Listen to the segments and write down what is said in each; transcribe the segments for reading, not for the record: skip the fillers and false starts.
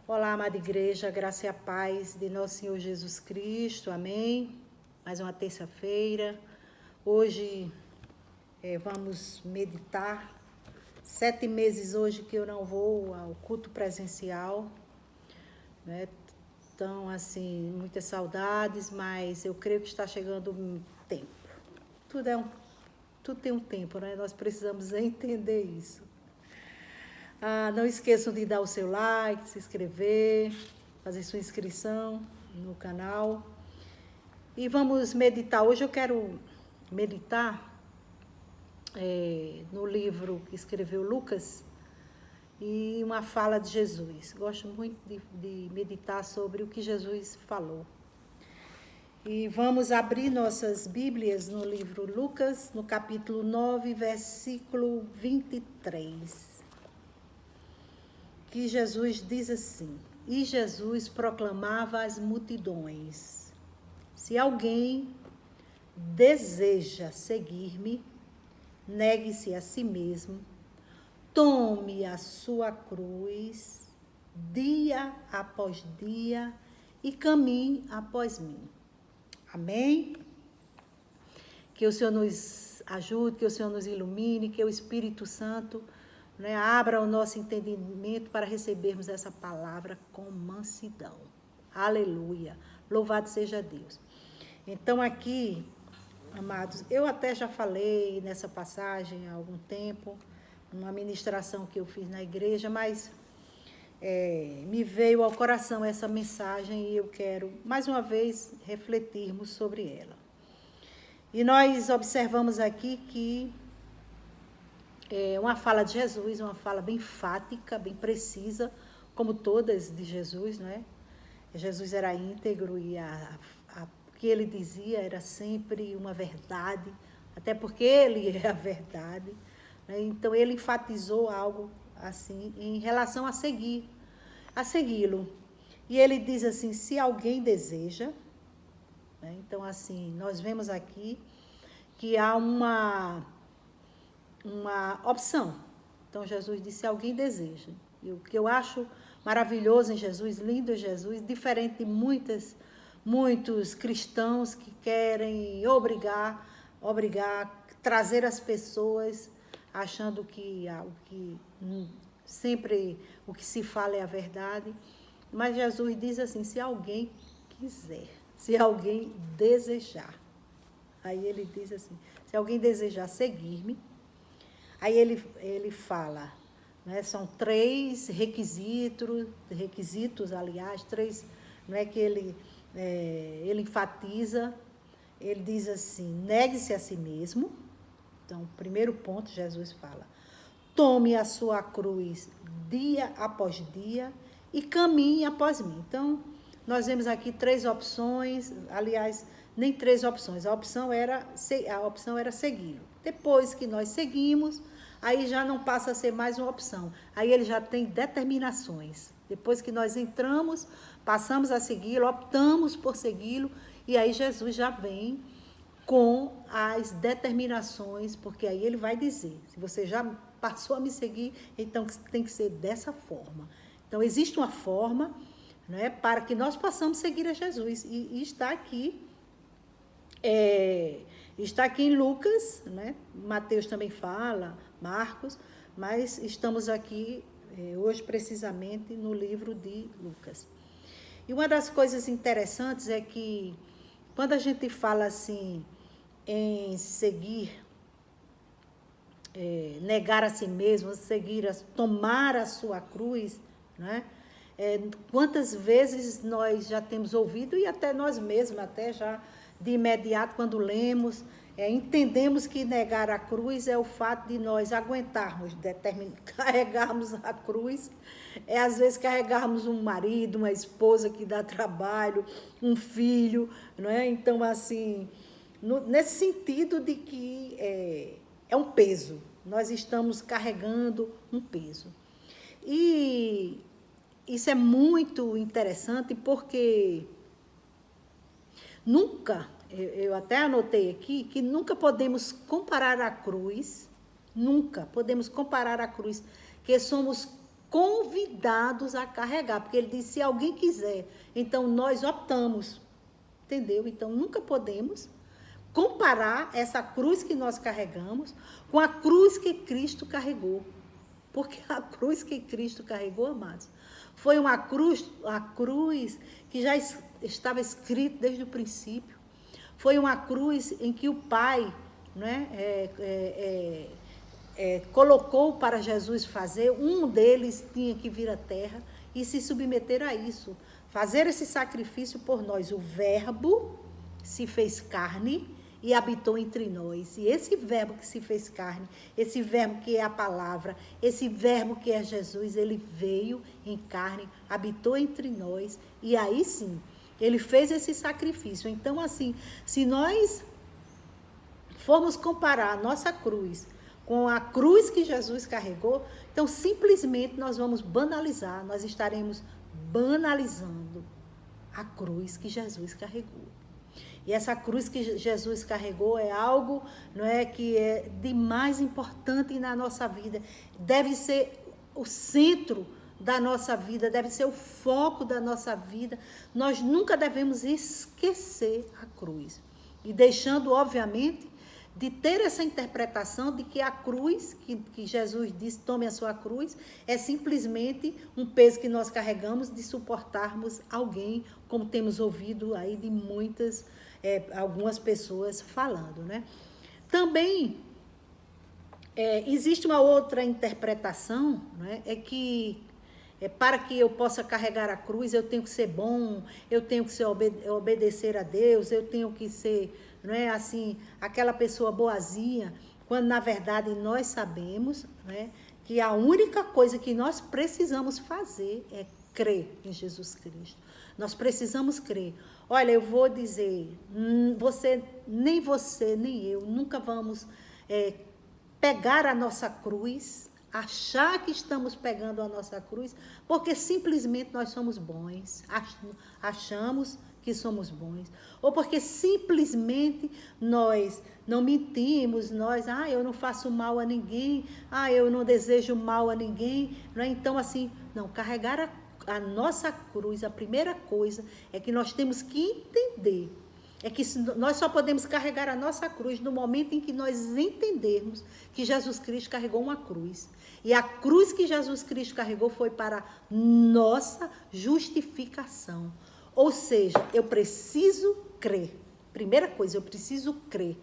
Olá, amada igreja, graça e a paz de nosso Senhor Jesus Cristo, amém? Mais uma terça-feira. Hoje vamos meditar. 7 meses hoje que eu não vou ao culto presencial, né? Então, assim, muitas saudades, mas eu creio que está chegando o tempo. Tudo tem um tempo, né? Nós precisamos entender isso. Não esqueçam de dar o seu like, se inscrever, fazer sua inscrição no canal. E vamos meditar. Hoje eu quero meditar no livro que escreveu Lucas e uma fala de Jesus. Gosto muito de meditar sobre o que Jesus falou. E vamos abrir nossas Bíblias no livro Lucas, no capítulo 9, versículo 23. Que Jesus diz assim: e Jesus proclamava às multidões: se alguém deseja seguir-me, negue-se a si mesmo, tome a sua cruz, dia após dia, e caminhe após mim. Amém? Que o Senhor nos ajude, que o Senhor nos ilumine, que o Espírito Santo abra o nosso entendimento para recebermos essa palavra com mansidão. Aleluia. Louvado seja Deus. Então aqui, amados, eu até já falei nessa passagem há algum tempo, numa ministração que eu fiz na igreja, mas me veio ao coração essa mensagem e eu quero, mais uma vez, refletirmos sobre ela. E nós observamos aqui que uma fala de Jesus, uma fala bem enfática, bem precisa, como todas de Jesus, não é? Jesus era íntegro e o que ele dizia era sempre uma verdade, até porque ele é a verdade, né? Então ele enfatizou algo assim em relação a segui-lo. E ele diz assim: se alguém deseja, né? Então assim, nós vemos aqui que há uma opção. Então Jesus disse: se alguém deseja. E o que eu acho maravilhoso em Jesus, lindo em Jesus, diferente de muitos cristãos que querem obrigar, trazer as pessoas achando que sempre o que se fala é a verdade. Mas Jesus diz assim: se alguém quiser, se alguém desejar. Aí ele diz assim: se alguém desejar seguir-me. Aí ele fala, né, são 3 requisitos, aliás, 3, não é que ele enfatiza. Ele diz assim: negue-se a si mesmo. Então, primeiro ponto, Jesus fala: tome a sua cruz dia após dia e caminhe após mim. Então, nós vemos aqui 3 opções, aliás, nem 3 opções, a opção era segui-lo. Depois que nós seguimos, aí já não passa a ser mais uma opção, aí ele já tem determinações. Depois que nós entramos, passamos a segui-lo, optamos por segui-lo, e aí Jesus já vem com as determinações, porque aí ele vai dizer: se você já passou a me seguir, então tem que ser dessa forma. Então existe uma forma, né, para que nós possamos seguir a Jesus, e está aqui em Lucas, né? Mateus também fala, Marcos, mas estamos aqui hoje precisamente no livro de Lucas. E uma das coisas interessantes é que quando a gente fala assim em seguir, negar a si mesmo, tomar a sua cruz, né? Quantas vezes nós já temos ouvido, e até nós mesmos, até já de imediato, quando lemos, entendemos que negar a cruz é o fato de nós aguentarmos, carregarmos a cruz, às vezes carregarmos um marido, uma esposa que dá trabalho, um filho, não é? Então, assim, nesse sentido de que é um peso, nós estamos carregando um peso. E isso é muito interessante porque nunca, eu até anotei aqui, que nunca podemos comparar a cruz, que somos convidados a carregar, porque ele disse, se alguém quiser, então nós optamos, entendeu? Então nunca podemos comparar essa cruz que nós carregamos com a cruz que Cristo carregou, porque a cruz que Cristo carregou, amados, foi uma cruz, a cruz que já estava escrito desde o princípio, foi uma cruz em que o Pai, né, colocou para Jesus fazer, um deles tinha que vir à terra e se submeter a isso, fazer esse sacrifício por nós. O Verbo se fez carne e habitou entre nós. E esse Verbo que se fez carne, esse Verbo que é a palavra, esse Verbo que é Jesus, ele veio em carne, habitou entre nós, e aí sim, ele fez esse sacrifício. Então, assim, se nós formos comparar a nossa cruz com a cruz que Jesus carregou, então simplesmente nós vamos banalizar, nós estaremos banalizando a cruz que Jesus carregou. E essa cruz que Jesus carregou é algo, não é, que é de mais importante na nossa vida. Deve ser o centro da nossa vida, deve ser o foco da nossa vida. Nós nunca devemos esquecer a cruz. E deixando, obviamente, de ter essa interpretação de que a cruz, que Jesus disse, tome a sua cruz, é simplesmente um peso que nós carregamos de suportarmos alguém, como temos ouvido aí de algumas pessoas falando, né? Também existe uma outra interpretação, né? É que para que eu possa carregar a cruz, eu tenho que ser bom, eu tenho que obedecer a Deus, eu tenho que ser, não é assim, aquela pessoa boazinha, quando na verdade nós sabemos, né, que a única coisa que nós precisamos fazer é crer em Jesus Cristo. Nós precisamos crer. Olha, eu vou dizer, você, nem eu, nunca vamos pegar a nossa cruz, achar que estamos pegando a nossa cruz, porque simplesmente nós somos bons, achamos que somos bons, ou porque simplesmente nós não mentimos, eu não faço mal a ninguém, eu não desejo mal a ninguém, não é? Então assim, não, carregar a nossa cruz, a primeira coisa é que nós temos que entender, é que nós só podemos carregar a nossa cruz no momento em que nós entendermos que Jesus Cristo carregou uma cruz. E a cruz que Jesus Cristo carregou foi para nossa justificação. Ou seja, eu preciso crer. Primeira coisa, eu preciso crer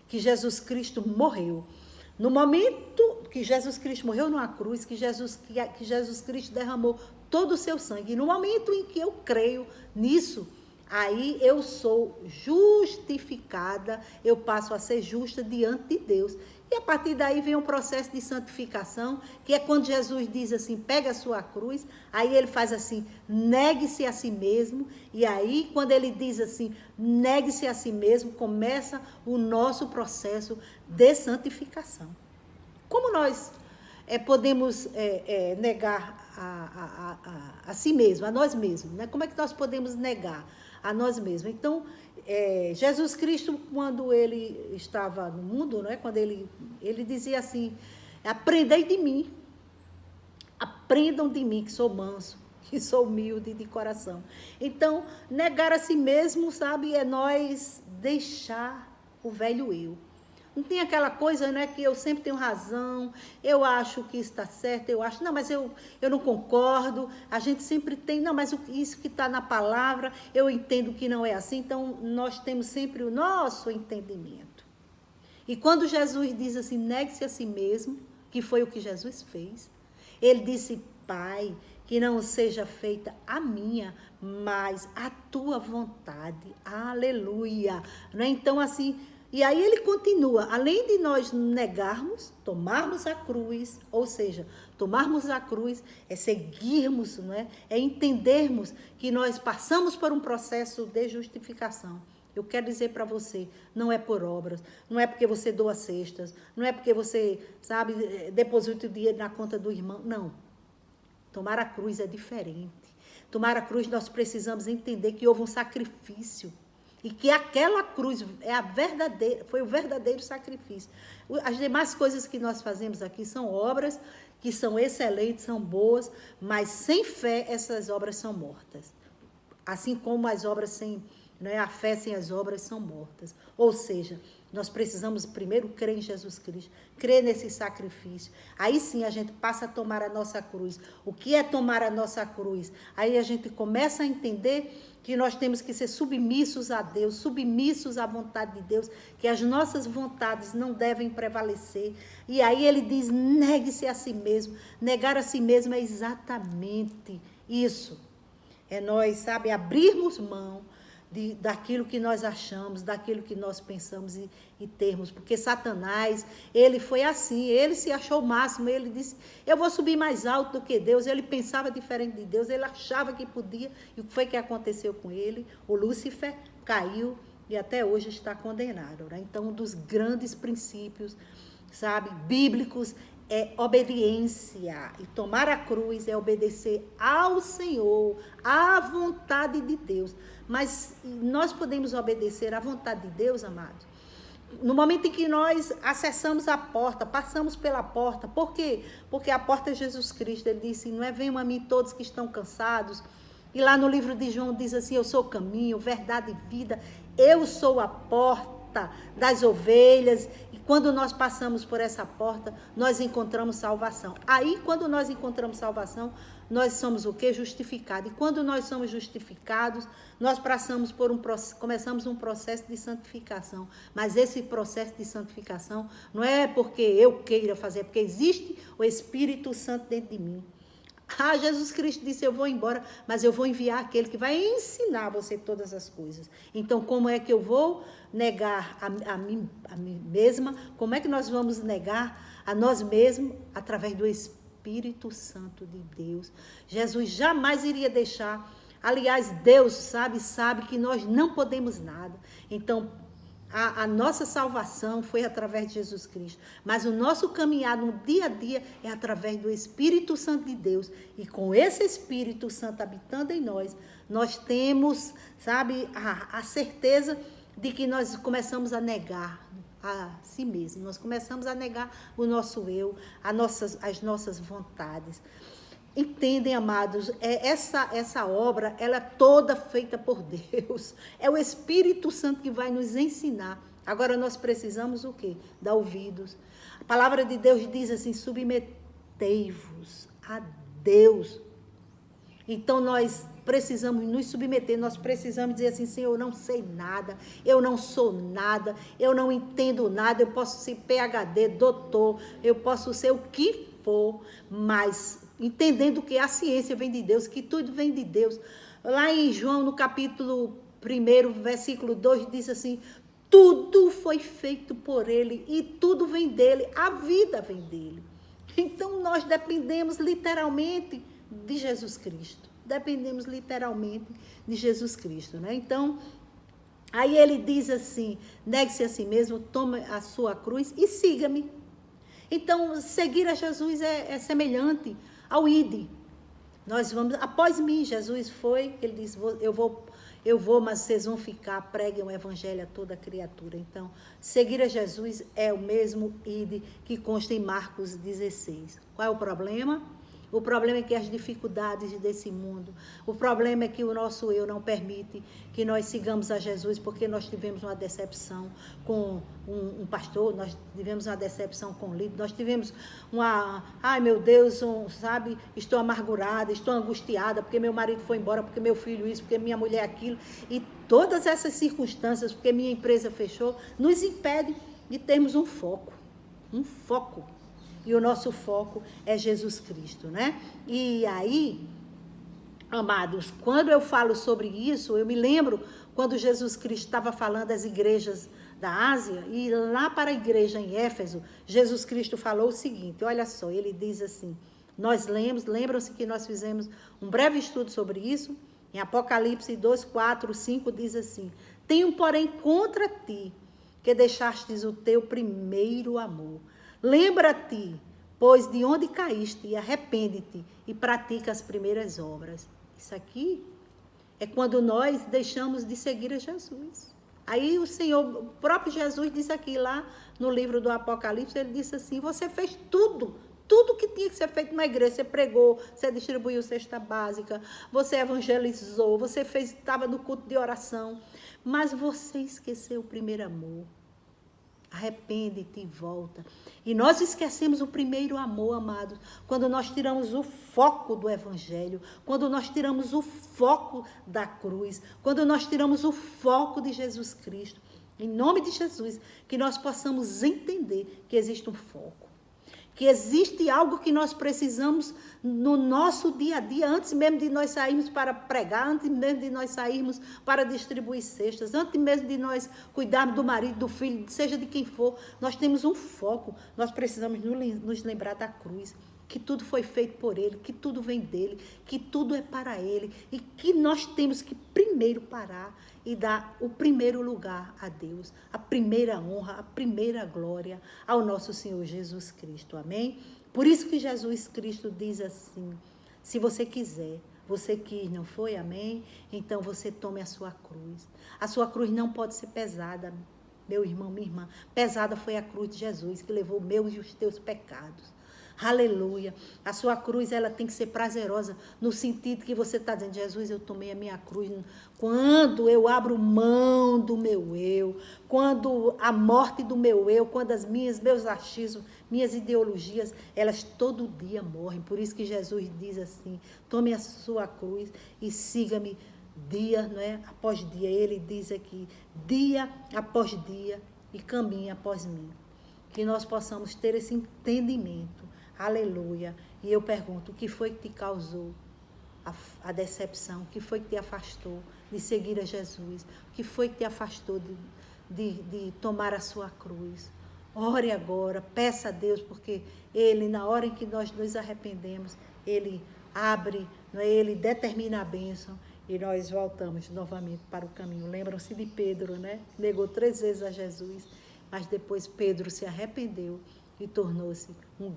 que Jesus Cristo morreu. No momento que Jesus Cristo morreu numa cruz, que Jesus Cristo derramou todo o seu sangue, e no momento em que eu creio nisso, aí eu sou justificada, eu passo a ser justa diante de Deus. E a partir daí vem um processo de santificação, que é quando Jesus diz assim, pega a sua cruz, aí ele faz assim, negue-se a si mesmo, e aí quando ele diz assim, negue-se a si mesmo, começa o nosso processo de santificação. Como nós podemos negar a si mesmo, a nós mesmos, né? Como é que nós podemos negar a nós mesmos? Então, Jesus Cristo, quando ele estava no mundo, né? Quando ele dizia assim, aprendei de mim, aprendam de mim que sou manso, que sou humilde de coração. Então, negar a si mesmo, sabe, é nós deixar o velho eu. Não tem aquela coisa, né, que eu sempre tenho razão, eu acho que está certo, eu acho, não, mas eu não concordo, a gente sempre tem, não, mas isso que está na palavra, eu entendo que não é assim, então nós temos sempre o nosso entendimento. E quando Jesus diz assim, negue-se a si mesmo, que foi o que Jesus fez, ele disse, Pai, que não seja feita a minha, mas a tua vontade, aleluia, né? Então assim, e aí ele continua, além de nós negarmos, tomarmos a cruz, ou seja, tomarmos a cruz é seguirmos, não é? É entendermos que nós passamos por um processo de justificação. Eu quero dizer para você, não é por obras, não é porque você doa cestas, não é porque você, sabe, deposita o dinheiro na conta do irmão, não. Tomar a cruz é diferente. Tomar a cruz nós precisamos entender que houve um sacrifício. E que aquela cruz é a verdadeira, foi o verdadeiro sacrifício. As demais coisas que nós fazemos aqui são obras que são excelentes, são boas, mas sem fé essas obras são mortas. Assim como as obras sem, né, a fé sem as obras são mortas. Ou seja, nós precisamos primeiro crer em Jesus Cristo, crer nesse sacrifício. Aí sim a gente passa a tomar a nossa cruz. O que é tomar a nossa cruz? Aí a gente começa a entender que nós temos que ser submissos a Deus, submissos à vontade de Deus, que as nossas vontades não devem prevalecer. E aí ele diz, negue-se a si mesmo. Negar a si mesmo é exatamente isso. É nós, sabe, abrirmos mão daquilo que nós achamos, daquilo que nós pensamos e termos. Porque Satanás, ele foi assim, ele se achou o máximo, ele disse, eu vou subir mais alto do que Deus. Ele pensava diferente de Deus, ele achava que podia. E o que foi que aconteceu com ele? O Lúcifer caiu e até hoje está condenado. Né? Então, um dos grandes princípios, sabe, bíblicos, é obediência. E tomar a cruz é obedecer ao Senhor, à vontade de Deus. Mas nós podemos obedecer à vontade de Deus, amados, no momento em que nós acessamos a porta, passamos pela porta. Por quê? Porque a porta é Jesus Cristo. Ele disse, não é venham a mim todos que estão cansados. E lá no livro de João diz assim, eu sou o caminho, verdade e vida. Eu sou a porta das ovelhas. E quando nós passamos por essa porta, nós encontramos salvação. Aí, quando nós encontramos salvação, nós somos o quê? Justificados. E quando nós somos justificados, nós começamos um processo de santificação. Mas esse processo de santificação não é porque eu queira fazer, é porque existe o Espírito Santo dentro de mim. Ah, Jesus Cristo disse, eu vou embora, mas eu vou enviar aquele que vai ensinar você todas as coisas. Então, como é que eu vou negar a mim mesma? Como é que nós vamos negar a nós mesmos? Através do Espírito Santo de Deus. Jesus jamais iria deixar. Aliás, Deus sabe que nós não podemos nada. Então, a nossa salvação foi através de Jesus Cristo. Mas o nosso caminhar no dia a dia é através do Espírito Santo de Deus. E com esse Espírito Santo habitando em nós, nós temos, sabe, a certeza de que nós começamos a negar a si mesmo. Nós começamos a negar o nosso eu, as nossas vontades. Entendem, amados, essa obra, ela é toda feita por Deus. É o Espírito Santo que vai nos ensinar. Agora nós precisamos o quê? Dar ouvidos. A palavra de Deus diz assim, submetei-vos a Deus. Então nós precisamos nos submeter, nós precisamos dizer assim, Senhor, eu não sei nada, eu não sou nada, eu não entendo nada, eu posso ser PhD, doutor, eu posso ser o que for, mas entendendo que a ciência vem de Deus, que tudo vem de Deus. Lá em João, no capítulo 1, versículo 2, diz assim, tudo foi feito por ele e tudo vem dele, a vida vem dele. Então, nós dependemos literalmente de Jesus Cristo. Dependemos literalmente de Jesus Cristo, né? Então, aí ele diz assim, negue-se a si mesmo, tome a sua cruz e siga-me. Então, seguir a Jesus é semelhante ao ide. Nós vamos, após mim, Jesus foi, ele disse, eu vou, mas vocês vão ficar, preguem o evangelho a toda criatura. Então, seguir a Jesus é o mesmo ide que consta em Marcos 16. Qual é o problema? O problema é que as dificuldades desse mundo, o problema é que o nosso eu não permite que nós sigamos a Jesus, porque nós tivemos uma decepção com um pastor, nós tivemos uma decepção com o líder, nós tivemos ai meu Deus, sabe, estou amargurada, estou angustiada, porque meu marido foi embora, porque meu filho isso, porque minha mulher aquilo, e todas essas circunstâncias, porque minha empresa fechou, nos impedem de termos um foco. E o nosso foco é Jesus Cristo, né? E aí, amados, quando eu falo sobre isso, eu me lembro quando Jesus Cristo estava falando das igrejas da Ásia, e lá para a igreja em Éfeso, Jesus Cristo falou o seguinte, olha só, ele diz assim, lembram-se que nós fizemos um breve estudo sobre isso? Em Apocalipse 2, 4, 5 diz assim, tenho porém contra ti, que deixastes o teu primeiro amor. Lembra-te, pois, de onde caíste, e arrepende-te, e pratica as primeiras obras. Isso aqui É quando nós deixamos de seguir a Jesus. Aí o Senhor, o próprio Jesus disse aqui lá no livro do Apocalipse, ele disse assim, você fez tudo que tinha que ser feito na igreja, você pregou, você distribuiu cesta básica, você evangelizou, você estava no culto de oração, mas você esqueceu o primeiro amor. Arrepende-te e volta. E nós esquecemos o primeiro amor, amados, quando nós tiramos o foco do evangelho, quando nós tiramos o foco da cruz, quando nós tiramos o foco de Jesus Cristo. Em nome de Jesus, que nós possamos entender que existe um foco, que existe algo que nós precisamos no nosso dia a dia, antes mesmo de nós sairmos para pregar, antes mesmo de nós sairmos para distribuir cestas, antes mesmo de nós cuidarmos do marido, do filho, seja de quem for, nós temos um foco, nós precisamos nos lembrar da cruz, que tudo foi feito por Ele, que tudo vem dEle, que tudo é para Ele, e que nós temos que primeiro parar e dar o primeiro lugar a Deus, a primeira honra, a primeira glória ao nosso Senhor Jesus Cristo, amém? Por isso que Jesus Cristo diz assim, se você quiser, você quis, não foi, amém? Então você tome a sua cruz. A sua cruz não pode ser pesada, meu irmão, minha irmã. Pesada foi a cruz de Jesus, que levou meus e os teus pecados. Aleluia. A sua cruz, ela tem que ser prazerosa, no sentido que você está dizendo, Jesus, eu tomei a minha cruz. Quando eu abro mão do meu eu, quando a morte do meu eu, quando meus achismos, minhas ideologias, elas todo dia morrem. Por isso que Jesus diz assim, tome a sua cruz e siga-me dia, não é? Após dia. Ele diz aqui, dia após dia, e caminhe após mim. Que nós possamos ter esse entendimento. Aleluia. E eu pergunto, o que foi que te causou a decepção? O que foi que te afastou de seguir a Jesus? O que foi que te afastou de tomar a sua cruz? Ore agora, peça a Deus, porque Ele, na hora em que nós nos arrependemos, Ele abre, Ele determina a bênção e nós voltamos novamente para o caminho. Lembram-se de Pedro, né? Negou 3 vezes a Jesus, mas depois Pedro se arrependeu e tornou-se um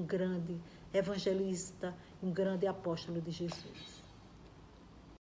grande evangelista, um grande apóstolo de Jesus.